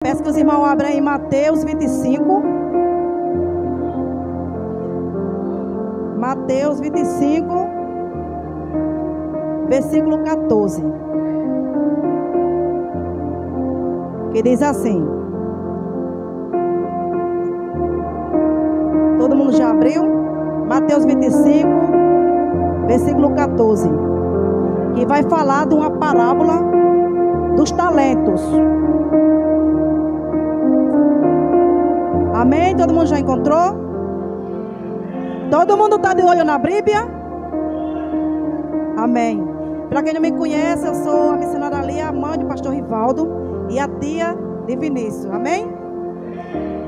Peço que os irmãos abram em Mateus 25. Mateus 25, versículo 14. Que diz assim. Todo mundo já abriu? Mateus 25, versículo 14. Que vai falar de uma parábola dos talentos. Amém? Todo mundo já encontrou? Todo mundo está de olho na Bíblia? Amém. Para quem não me conhece, eu sou a missionária Lia, a mãe do pastor Rivaldo e a tia de Vinícius. Amém?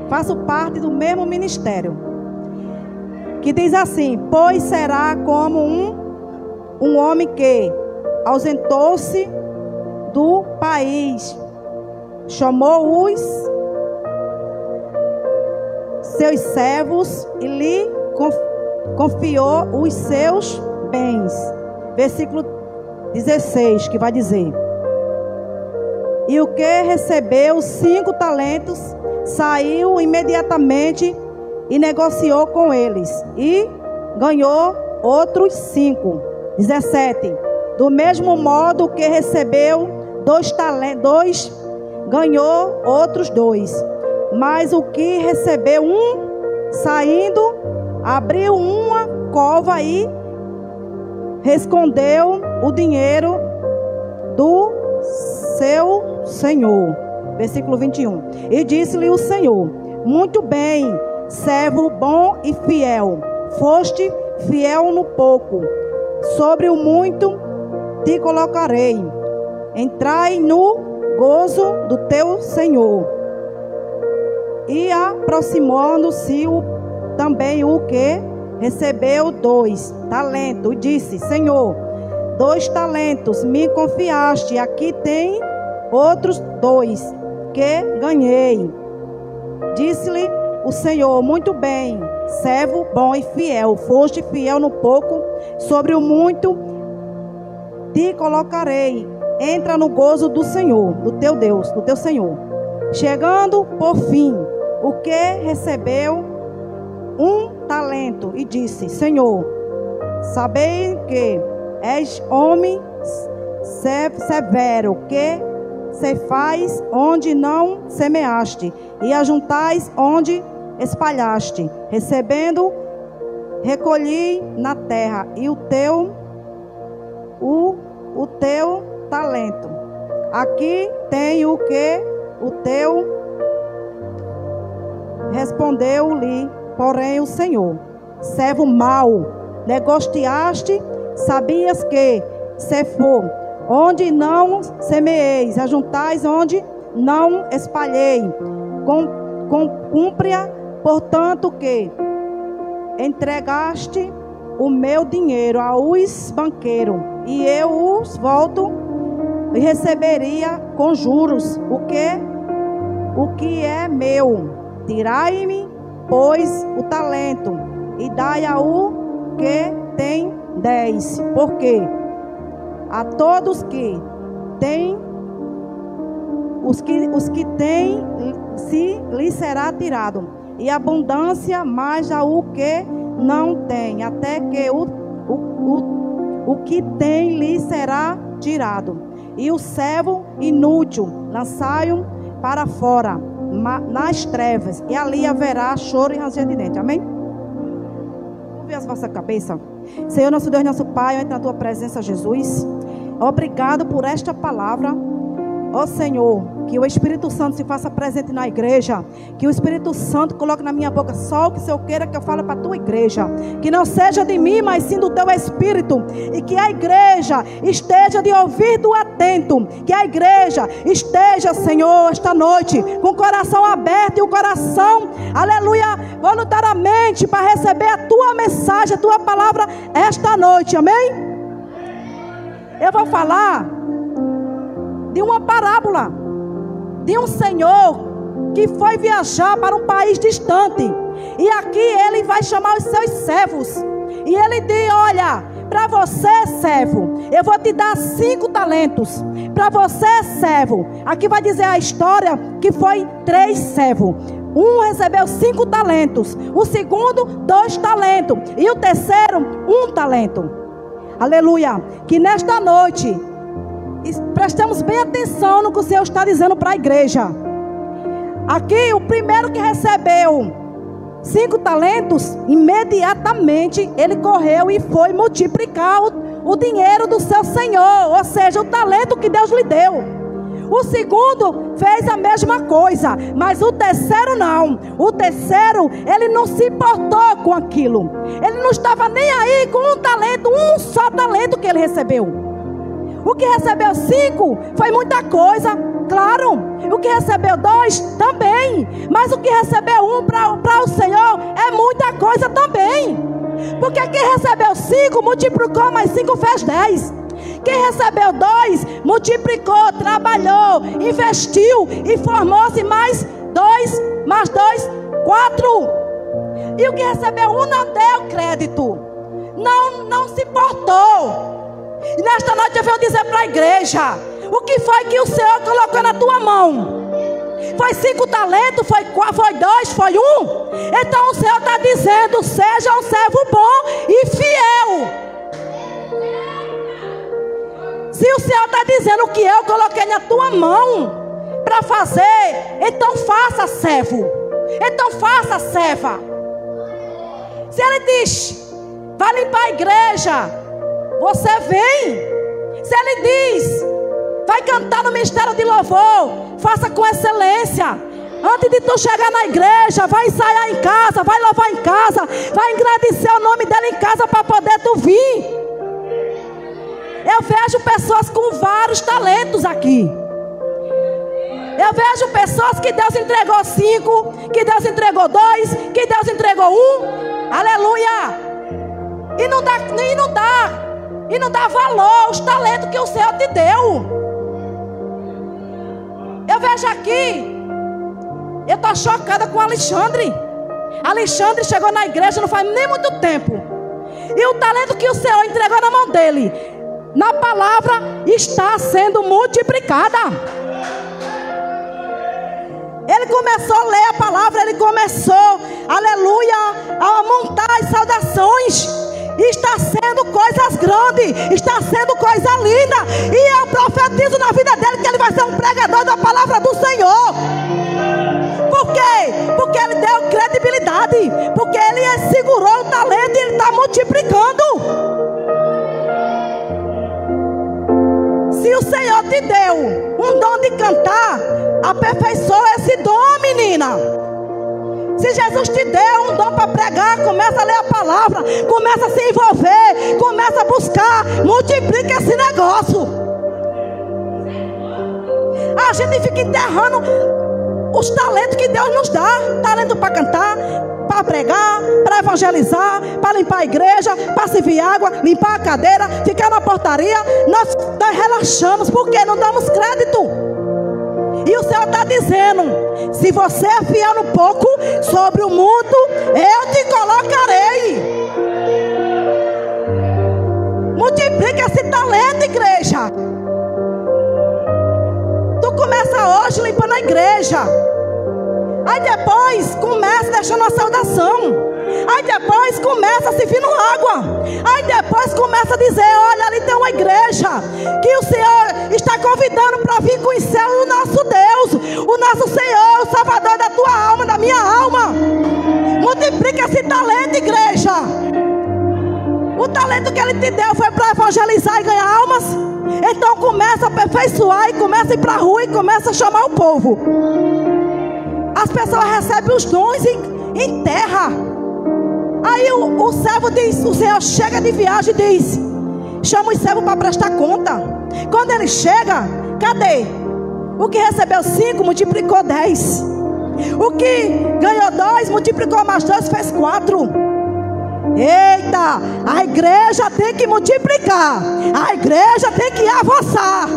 Faço parte do mesmo ministério. Que diz assim: pois será como um homem que ausentou-se do país, chamou os seus servos e lhe confiou os seus bens. Versículo 16, que vai dizer: e o que recebeu 5 talentos, saiu imediatamente e negociou com eles, e ganhou outros 5. 17, do mesmo modo que recebeu 2 talentos, ganhou outros 2. Mas o que recebeu 1, saindo, abriu uma cova e escondeu o dinheiro do seu senhor. Versículo 21. E disse-lhe o Senhor: muito bem, servo bom e fiel. Foste fiel no pouco, sobre o muito te colocarei. Entrai no gozo do teu Senhor. E aproximando-se também o que recebeu 2 talentos, disse: Senhor, 2 talentos me confiaste, aqui tem outros 2 que ganhei. Disse-lhe o Senhor: muito bem, servo bom e fiel. Foste fiel no pouco, sobre o muito te colocarei. Entra no gozo do Senhor, do teu Deus, do teu Senhor. Chegando por fim, o que recebeu 1 talento, e disse: Senhor, sabei que és homem severo, que se faz onde não semeaste, e ajuntais onde espalhaste. Recebendo, recolhi na terra, e o teu talento. Aqui tem o que o teu. Respondeu-lhe, porém, o Senhor: servo mau, negociaste, sabias que, se for onde não semeeis, ajuntais onde não espalhei. Cumpre-a, portanto, que entregaste o meu dinheiro aos banqueiros, e eu os volto e receberia com juros o que é meu. Tirai-me, pois, o talento, e dai ao que tem 10. Porque a todos que têm, os que têm, se lhe será tirado, e abundância mais ao que não tem, até que o que tem lhe será tirado. E o servo inútil lançai-o para fora, nas trevas, e ali haverá choro e ranger de dente. Amém? Curve as vossas cabeças. Senhor, nosso Deus, nosso Pai, eu entro na tua presença, Jesus. Obrigado por esta palavra. Ó Senhor, que o Espírito Santo se faça presente na igreja. Que o Espírito Santo coloque na minha boca só o que o Senhor queira que eu fale para a tua igreja. Que não seja de mim, mas sim do teu Espírito. E que a igreja esteja de ouvido atento. Que a igreja esteja, Senhor, esta noite com o coração aberto e o coração, aleluia, voluntariamente para receber a tua mensagem, a tua palavra esta noite. Amém? Eu vou falar de uma parábola de um senhor que foi viajar para um país distante, e aqui ele vai chamar os seus servos, e ele diz: olha, para você, servo, eu vou te dar 5 talentos. Para você, servo. Aqui vai dizer a história que foi 3 servos. Um recebeu 5 talentos. O segundo, 2 talentos. E o terceiro, 1 talento. Aleluia. Que nesta noite, prestemos bem atenção no que o Senhor está dizendo para a igreja. Aqui, o primeiro que recebeu 5 talentos, imediatamente ele correu e foi multiplicar o dinheiro do seu Senhor, ou seja, o talento que Deus lhe deu. O segundo fez a mesma coisa, mas o terceiro não. O terceiro, ele não se importou com aquilo. Ele não estava nem aí com um talento, um só talento que ele recebeu. O que recebeu 5 foi muita coisa, claro. O que recebeu 2 também. Mas o que recebeu 1 para o Senhor é muita coisa também. Porque quem recebeu 5 multiplicou, mais 5 fez 10. Quem recebeu 2 multiplicou, trabalhou, investiu e formou-se mais 2, 4. E o que recebeu 1 não deu crédito. Não se importou. E nesta noite eu venho dizer para a igreja: o que foi que o Senhor colocou na tua mão? Foi 5 talentos? Foi 2? Foi 1? Então o Senhor está dizendo: seja um servo bom e fiel. Se o Senhor está dizendo que eu coloquei na tua mão para fazer, então faça, servo. Então faça, serva. Se Ele diz: vai limpar a igreja, você vem. Se Ele diz: vai cantar no ministério de louvor, faça com excelência. Antes de tu chegar na igreja, vai ensaiar em casa, vai louvar em casa, vai agradecer o nome dele em casa para poder tu vir. Eu vejo pessoas com vários talentos aqui. Eu vejo pessoas que Deus entregou 5, que Deus entregou 2, que Deus entregou 1. Aleluia. E não dá valor aos talentos que o Senhor te deu. Eu vejo aqui, eu estou chocada com o Alexandre. Alexandre chegou na igreja não faz nem muito tempo. E o talento que o Senhor entregou na mão dele, na palavra, está sendo multiplicada. Ele começou a ler a palavra, ele começou, aleluia, a montar as saudações. E está sendo coisas grandes, está sendo coisa linda. E eu profetizo na vida dele que ele vai ser um pregador da palavra do Senhor. Por quê? Porque ele deu credibilidade, porque ele segurou o talento e ele está multiplicando. Se o Senhor te deu um dom de cantar, aperfeiçoa esse dom, menina. Se Jesus te deu um dom para pregar, começa a ler a palavra, começa a se envolver, começa a buscar, multiplica esse negócio. A gente fica enterrando os talentos que Deus nos dá. Talento para cantar, para pregar, para evangelizar, para limpar a igreja, para servir água, limpar a cadeira, ficar na portaria. Nós relaxamos porque não damos crédito. E o Senhor está dizendo: se você é fiel no pouco, sobre o mundo eu te colocarei. Multiplica esse talento, igreja. Tu começa hoje limpando a igreja. Aí depois começa deixando a saudação. Aí depois começa servindo água. Aí depois começa a dizer: olha, ali tem uma igreja que o Senhor está convidando para vir conhecer o nosso Deus, o nosso Senhor, o Salvador da tua alma, da minha alma. Multiplica esse talento, igreja. O talento que Ele te deu foi para evangelizar e ganhar almas. Então começa a aperfeiçoar e começa a ir para a rua e começa a chamar o povo. As pessoas recebem os dons em terra. Aí o servo diz, o Senhor chega de viagem e diz: chama o servo para prestar conta. Quando ele chega, cadê? O que recebeu 5 multiplicou 10. O que ganhou 2 multiplicou mais 2, fez 4. Eita, a igreja tem que multiplicar, a igreja tem que avançar.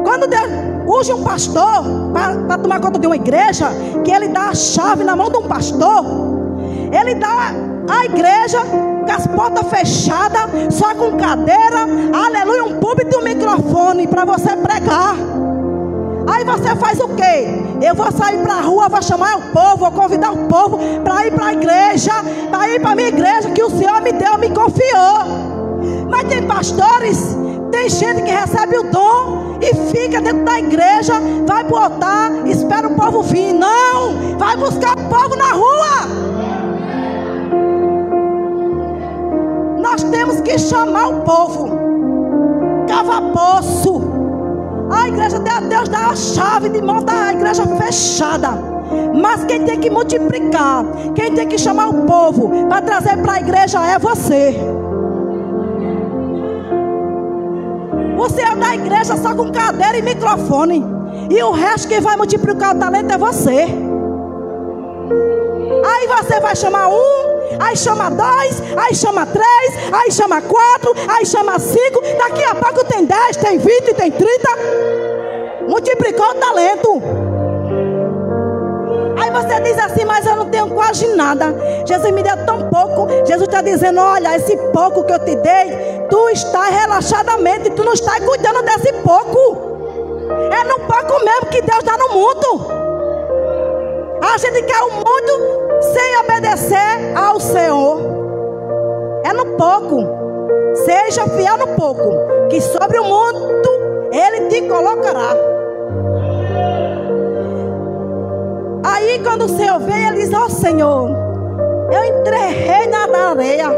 Quando Deus urge um pastor para tomar conta de uma igreja, que ele dá a chave na mão de um pastor, ele dá a igreja com as portas fechadas, só com cadeira, aleluia, um púlpito e um microfone para você pregar. Aí você faz o quê? Eu vou sair para a rua, vou chamar o povo, vou convidar o povo para ir para a igreja, para ir para a minha igreja que o Senhor me deu, me confiou. Mas tem pastores, tem gente que recebe o dom e fica dentro da igreja, vai pro altar, espera o povo vir. Não, vai buscar o povo na rua. Nós temos que chamar o povo, cavar poço. A igreja, Deus dá a chave de mão da igreja fechada. Mas quem tem que multiplicar, quem tem que chamar o povo para trazer para a igreja é você. Você é da igreja só com cadeira e microfone. E o resto quem vai multiplicar o talento é você. Aí você vai chamar um, aí chama dois, aí chama três, aí chama quatro, aí chama cinco. Daqui a pouco tem 10, tem 20, tem 30. Multiplicou o talento. Aí você diz assim, mas eu não tenho quase nada. Jesus me deu tão pouco. Jesus está dizendo, olha, esse pouco que eu te dei, tu está relaxadamente, tu não está cuidando desse pouco. É no pouco mesmo que Deus dá no mundo. A gente quer o mundo sem obedecer ao Senhor. É no pouco. Seja fiel no pouco, que sobre o mundo Ele te colocará. Aí quando o Senhor vem, Ele diz, ó Senhor, eu entreguei na areia,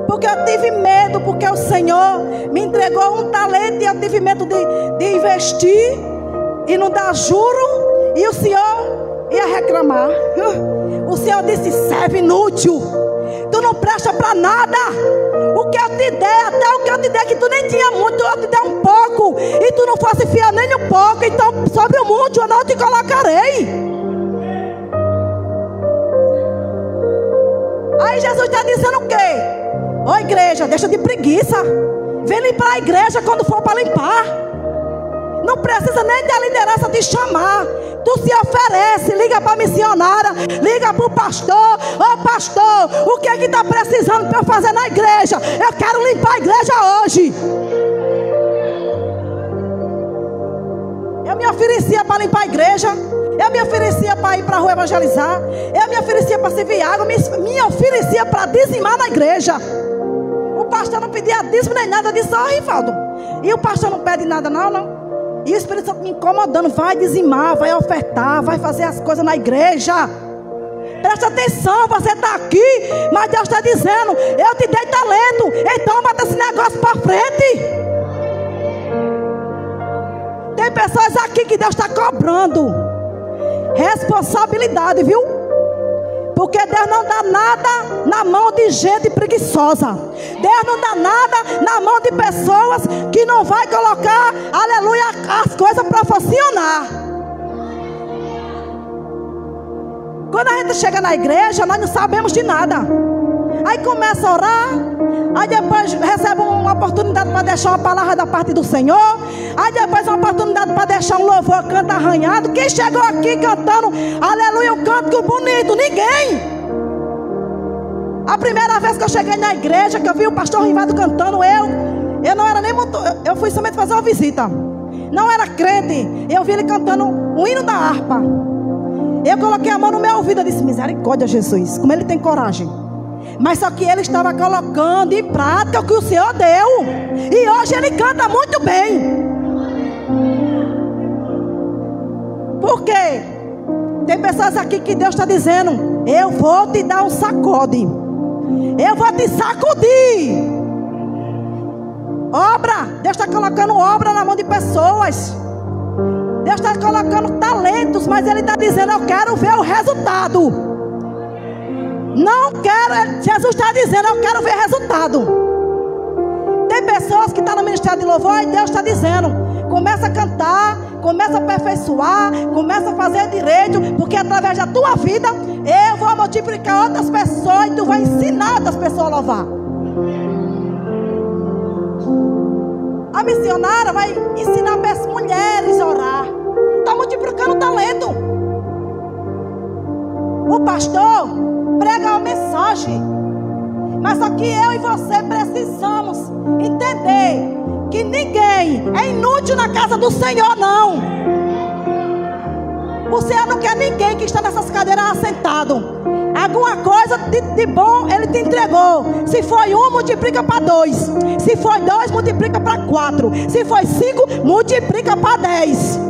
porque eu tive medo, porque o Senhor me entregou um talento e eu tive medo de investir e não dar juro, e o Senhor ia reclamar. O Senhor disse, serve inútil, tu não presta para nada. O que eu te dei, até o que eu te dei, que tu nem tinha muito, eu te dei um pouco, e tu não fosse fiel nem um pouco, então sobre o mundo eu não te colocarei. Aí Jesus está dizendo o quê? Ô igreja, deixa de preguiça. Vem limpar a igreja quando for para limpar. Não precisa nem da liderança te chamar. Tu se oferece, liga para a missionária, liga para o pastor. Ô pastor, o que é que está precisando para eu fazer na igreja? Eu quero limpar a igreja hoje. Eu me oferecia para limpar a igreja. Eu me oferecia para ir para a rua evangelizar. Eu me oferecia para servir água. Me oferecia para dizimar na igreja. O pastor não pedia dízimo nem nada. Eu disse, ó Rivaldo, e o pastor não pede nada não. E o Espírito Santo me incomodando. Vai dizimar, vai ofertar, vai fazer as coisas na igreja. Presta atenção, você está aqui, mas Deus está dizendo, eu te dei talento, então bota esse negócio para frente. Tem pessoas aqui que Deus está cobrando responsabilidade, viu? Porque Deus não dá nada na mão de gente preguiçosa. Deus não dá nada na mão de pessoas que não vai colocar, aleluia, as coisas para funcionar. Quando a gente chega na igreja, nós não sabemos de nada. Aí começa a orar, aí depois recebe uma oportunidade para deixar uma palavra da parte do Senhor, aí depois uma oportunidade para deixar um louvor, canto arranhado. Quem chegou aqui cantando, aleluia, um canto bonito? Ninguém. A primeira vez que eu cheguei na igreja, que eu vi o pastor Rivaldo cantando, eu não era nem muito, eu fui somente fazer uma visita, não era crente. Eu vi ele cantando o hino da harpa. Eu coloquei a mão no meu ouvido e disse, misericórdia, Jesus, como ele tem coragem. Mas só que ele estava colocando em prática o que o Senhor deu. E hoje ele canta muito bem. Por quê? Tem pessoas aqui que Deus está dizendo, eu vou te dar um sacode. Eu vou te sacudir. Obra. Deus está colocando obra na mão de pessoas. Deus está colocando talentos, mas Ele está dizendo, eu quero ver o resultado. Não quero, Jesus está dizendo, eu quero ver resultado. Tem pessoas que estão no ministério de louvor e Deus está dizendo, começa a cantar, começa a aperfeiçoar, começa a fazer direito, porque através da tua vida eu vou multiplicar outras pessoas e tu vai ensinar outras pessoas a louvar. A missionária vai ensinar as mulheres a orar. Está multiplicando talento. O pastor prega uma mensagem, Mas só que eu e você precisamos entender que ninguém é inútil na casa do Senhor, não. O Senhor não quer ninguém que está nessas cadeiras assentado. Alguma coisa de bom Ele te entregou. Se foi 1, multiplica para 2. Se foi 2, multiplica para 4. Se foi 5, multiplica para 10.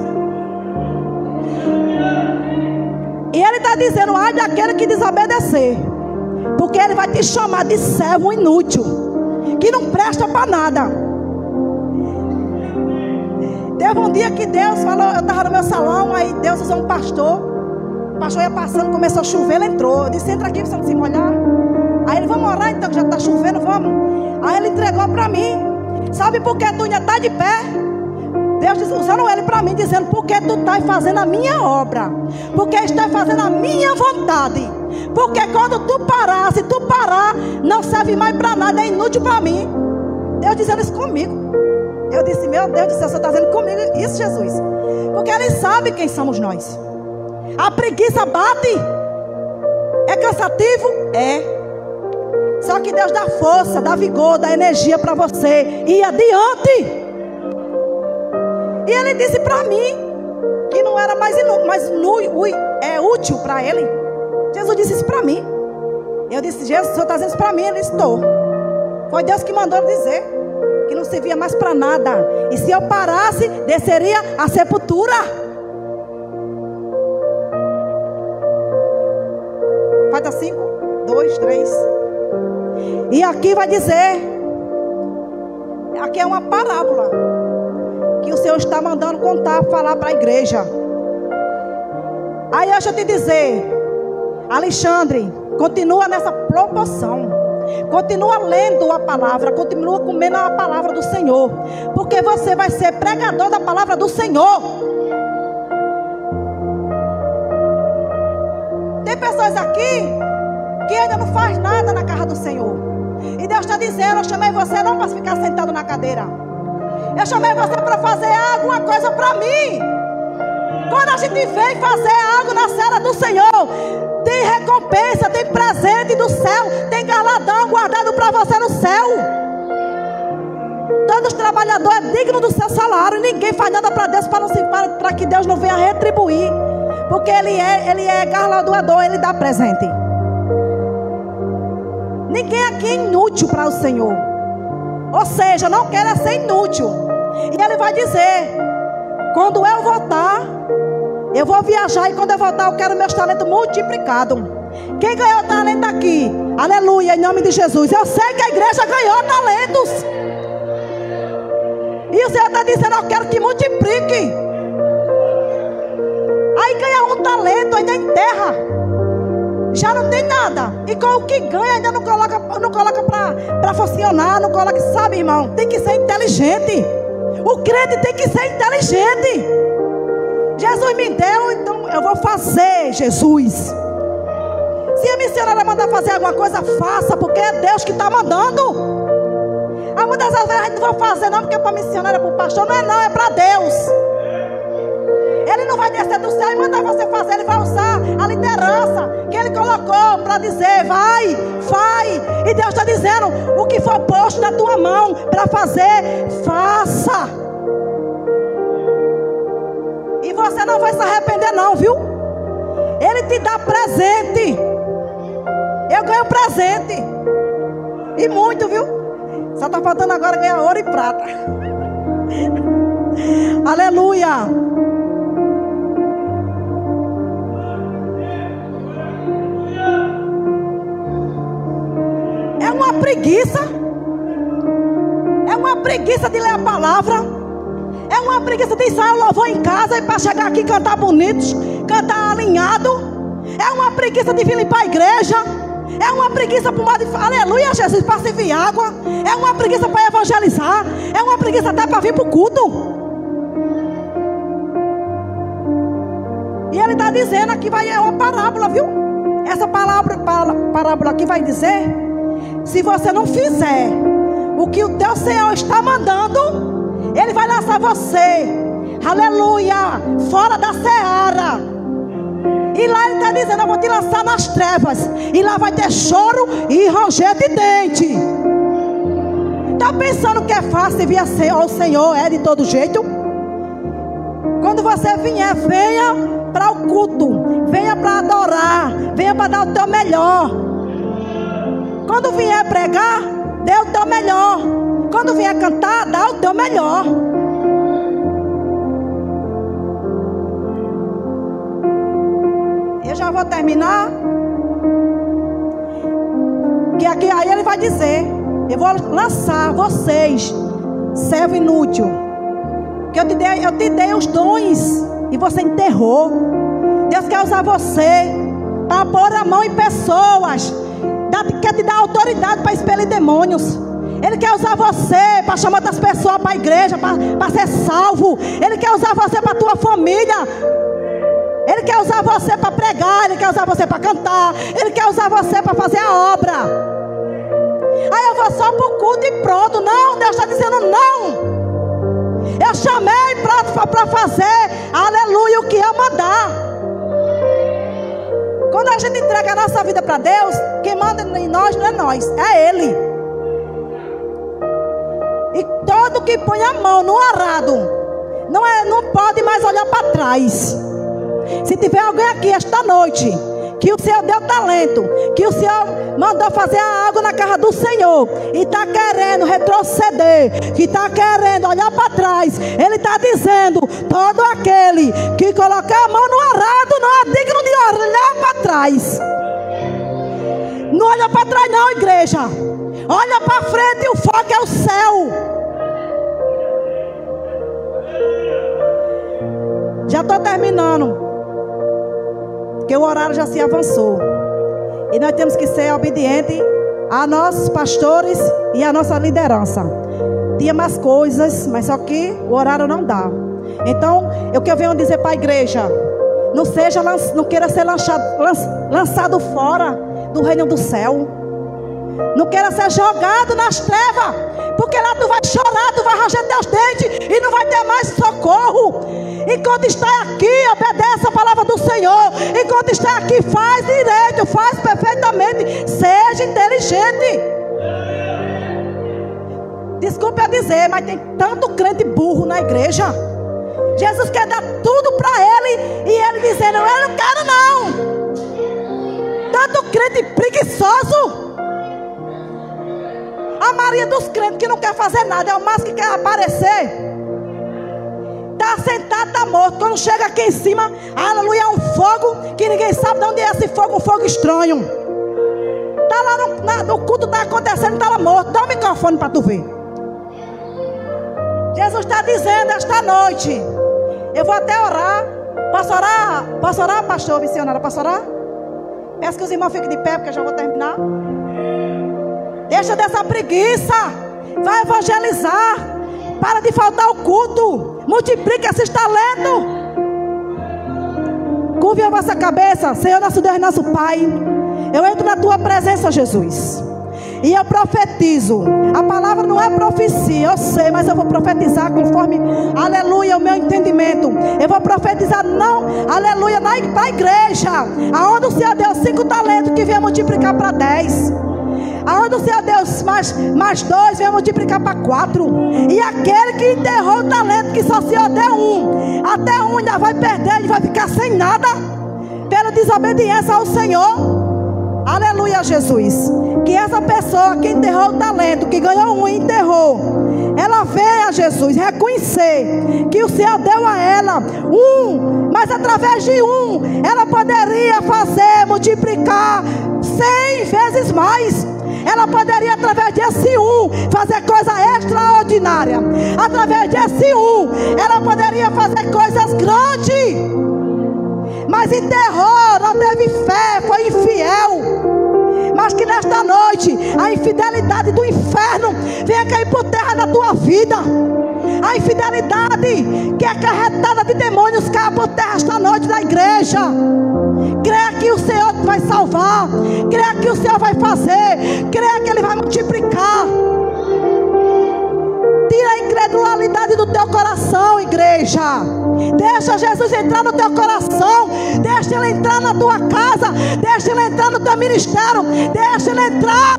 E Ele está dizendo: ai daquele que desobedecer, porque Ele vai te chamar de servo inútil, que não presta para nada. Teve um dia que Deus falou, eu estava no meu salão, aí Deus usou um pastor. O pastor ia passando, começou a chover, ele entrou. Eu disse: entra aqui para você não se molhar. Aí ele: vamos orar então, que já está chovendo, vamos. Aí ele entregou para mim. Sabe por que tu ainda está de pé? Deus disse, usando ele para mim, dizendo: porque tu estás fazendo a minha obra, porque estás fazendo a minha vontade. Porque quando tu parar, se tu parar, não serve mais para nada, é inútil para mim. Deus dizendo isso comigo. Eu disse: meu Deus do céu, você está dizendo comigo isso, Jesus? Porque Ele sabe quem somos nós. A preguiça bate. É cansativo? É. Só que Deus dá força, dá vigor, dá energia para você ir adiante. E Ele disse para mim que não era mais inútil, mas é útil para Ele. Jesus disse isso para mim. Eu disse: Jesus, o Senhor está dizendo isso para mim? Ele: estou. Foi Deus que mandou dizer que não servia mais para nada. E se eu parasse, desceria a sepultura. Falta 5, 2, 3. E aqui vai dizer, aqui é uma parábola que o Senhor está mandando contar, falar para a igreja. Aí deixa eu te dizer, Alexandre, continua nessa proporção, continua lendo a palavra, continua comendo a palavra do Senhor, porque você vai ser pregador da palavra do Senhor. Tem pessoas aqui que ainda não faz nada na casa do Senhor. E Deus está dizendo: eu chamei você não para ficar sentado na cadeira. Eu chamei você para fazer alguma coisa para mim. Quando a gente vem fazer algo na cela do Senhor, tem recompensa, tem presente do céu, tem galardão guardado para você no céu. Todos os trabalhadores é digno do seu salário. Ninguém faz nada para Deus para que Deus não venha retribuir. Porque Ele é galardoador, Ele dá presente. Ninguém aqui é inútil para o Senhor. Ou seja, não quer ser inútil. E Ele vai dizer: quando eu voltar, eu vou viajar. E quando eu voltar, eu quero meus talentos multiplicados. Quem ganhou talento aqui? Aleluia, em nome de Jesus. Eu sei que a igreja ganhou talentos. E o Senhor está dizendo: eu quero que multiplique. Aí ganha um talento, ainda enterra, já não tem nada. E com o que ganha ainda não coloca para funcionar, não coloca. Sabe, irmão, tem que ser inteligente. O crente tem que ser inteligente. Jesus me deu, então eu vou fazer. Jesus, se a missionária mandar fazer alguma coisa, faça, porque é Deus que está mandando. Muitas vezes a gente não vai fazer não, porque é para missionária, para o pastor. Não, é para Deus. Ele não vai descer do céu e mandar você fazer. Ele vai usar a liderança que Ele colocou para dizer: vai. E Deus está dizendo: o que for posto na tua mão para fazer, faça. E você não vai se arrepender não, viu? Ele te dá presente. Eu ganho presente. E muito, viu? Só está faltando agora ganhar ouro e prata. Aleluia. É uma preguiça. É uma preguiça de ler a palavra. É uma preguiça de ensaiar o louvor em casa e para chegar aqui e cantar bonitos, cantar alinhado. É uma preguiça de vir para a igreja. É uma preguiça para aleluia, Jesus, para servir água. É uma preguiça para evangelizar. É uma preguiça até para vir para o culto. E Ele está dizendo aqui, é uma parábola, viu? Essa parábola aqui vai dizer: se você não fizer o que o teu Senhor está mandando, Ele vai lançar você, aleluia, fora da seara. E lá ele está dizendo: eu vou te lançar nas trevas, e lá vai ter choro e ranger de dente. Está pensando que é fácil vir ao Senhor? É de todo jeito. Quando você vier, venha para o culto, venha para adorar, venha para dar o teu melhor. Quando vier pregar, dê o teu melhor. Quando vier cantar, dá o teu melhor. Eu já vou terminar. Que aqui aí ele vai dizer: eu vou lançar vocês, servo inútil, que eu te dei os dons e você enterrou. Deus quer usar você para pôr a mão em pessoas, quer te dar autoridade para expelir demônios. Ele quer usar você para chamar outras pessoas para a igreja, para ser salvo. Ele quer usar você para a tua família. Ele quer usar você para pregar. Ele quer usar você para cantar. Ele quer usar você para fazer a obra. Aí eu vou só para o culto e pronto. Não, Deus está dizendo não. Eu chamei para fazer, aleluia, o que eu mandar. Quando a gente entrega a nossa vida para Deus, quem manda em nós não é nós, é Ele. E todo que põe a mão no arado não pode mais olhar para trás. Se tiver alguém aqui esta noite que o Senhor deu talento, que o Senhor mandou fazer a água na casa do Senhor, e está querendo retroceder, que está querendo olhar para trás, Ele está dizendo: todo aquele que colocar a mão no arado não é digno de olhar para trás. Não olha para trás não, igreja. Olha para frente, e o foco é o céu. Já estou terminando, porque o horário já se avançou. E nós temos que ser obedientes a nossos pastores e a nossa liderança. Tinha mais coisas, mas só que o horário não dá. Então, eu que venho dizer para a igreja: não queira ser lançado fora do reino do céu. Não queira ser jogado nas trevas, porque lá tu vai chorar, tu vai ranger teus dentes e não vai ter mais socorro. Enquanto está aqui, obedece a palavra do Senhor. Enquanto está aqui, faz direito, faz perfeitamente, seja inteligente. Desculpe eu dizer, mas tem tanto crente burro na igreja. Jesus quer dar tudo para ele, e ele dizendo: eu não quero não. Tanto crente preguiçoso. A maioria dos crentes que não quer fazer nada, é o mais que quer aparecer. Está sentado, está morto. Quando chega aqui em cima, aleluia, é um fogo que ninguém sabe de onde é esse fogo, um fogo estranho. Está lá no culto, está acontecendo, está lá morto. Dá o microfone para tu ver. Jesus está dizendo esta noite: eu vou até orar. Posso orar, pastor, missionária? Posso orar? Peço que os irmãos fiquem de pé, porque eu já vou terminar. Deixa dessa preguiça. Vai evangelizar. Para de faltar o culto. Multiplique esses talentos. Curve a vossa cabeça. Senhor nosso Deus e nosso Pai, eu entro na tua presença, Jesus, e eu profetizo. A palavra não é profecia, eu sei, mas eu vou profetizar conforme, aleluia, o meu entendimento. Eu vou profetizar, não, aleluia, para a igreja, aonde o Senhor deu 5 talentos, que venha multiplicar para 10. Aonde o Senhor deu mais 2, venha multiplicar para 4. E aquele que enterrou o talento, que só o Senhor deu 1, até 1 ainda vai perder, ele vai ficar sem nada, pela desobediência ao Senhor. Aleluia, Jesus. Que essa pessoa que enterrou o talento, que ganhou 1 e enterrou, ela venha, Jesus, reconhecer que o Senhor deu a ela 1, mas através de 1 ela poderia fazer, multiplicar 100 vezes mais. Ela poderia, através desse 1, fazer coisa extraordinária. Através desse 1, ela poderia fazer coisas grandes. Mas enterrou, não teve fé, foi infiel. Mas que nesta noite a infidelidade do inferno venha cair por terra na tua vida. A infidelidade que é acarretada de demônios caia por terra esta noite na igreja. Creia que o Senhor vai salvar. Creia que o Senhor vai fazer. Creia que Ele vai multiplicar. Tira a incredulidade do teu coração, igreja. Deixa Jesus entrar no teu coração. Deixa Ele entrar na tua casa. Deixa Ele entrar no teu ministério. Deixa Ele entrar.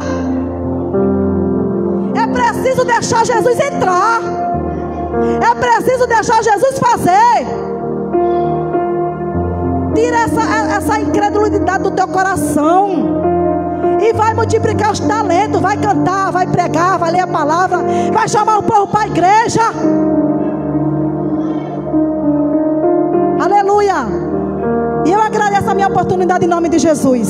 É preciso deixar Jesus entrar. É preciso deixar Jesus fazer. Tira essa incredulidade do teu coração. E vai multiplicar os talentos. Vai cantar, vai pregar, vai ler a palavra, vai chamar o povo para a igreja. Aleluia. E eu agradeço a minha oportunidade em nome de Jesus.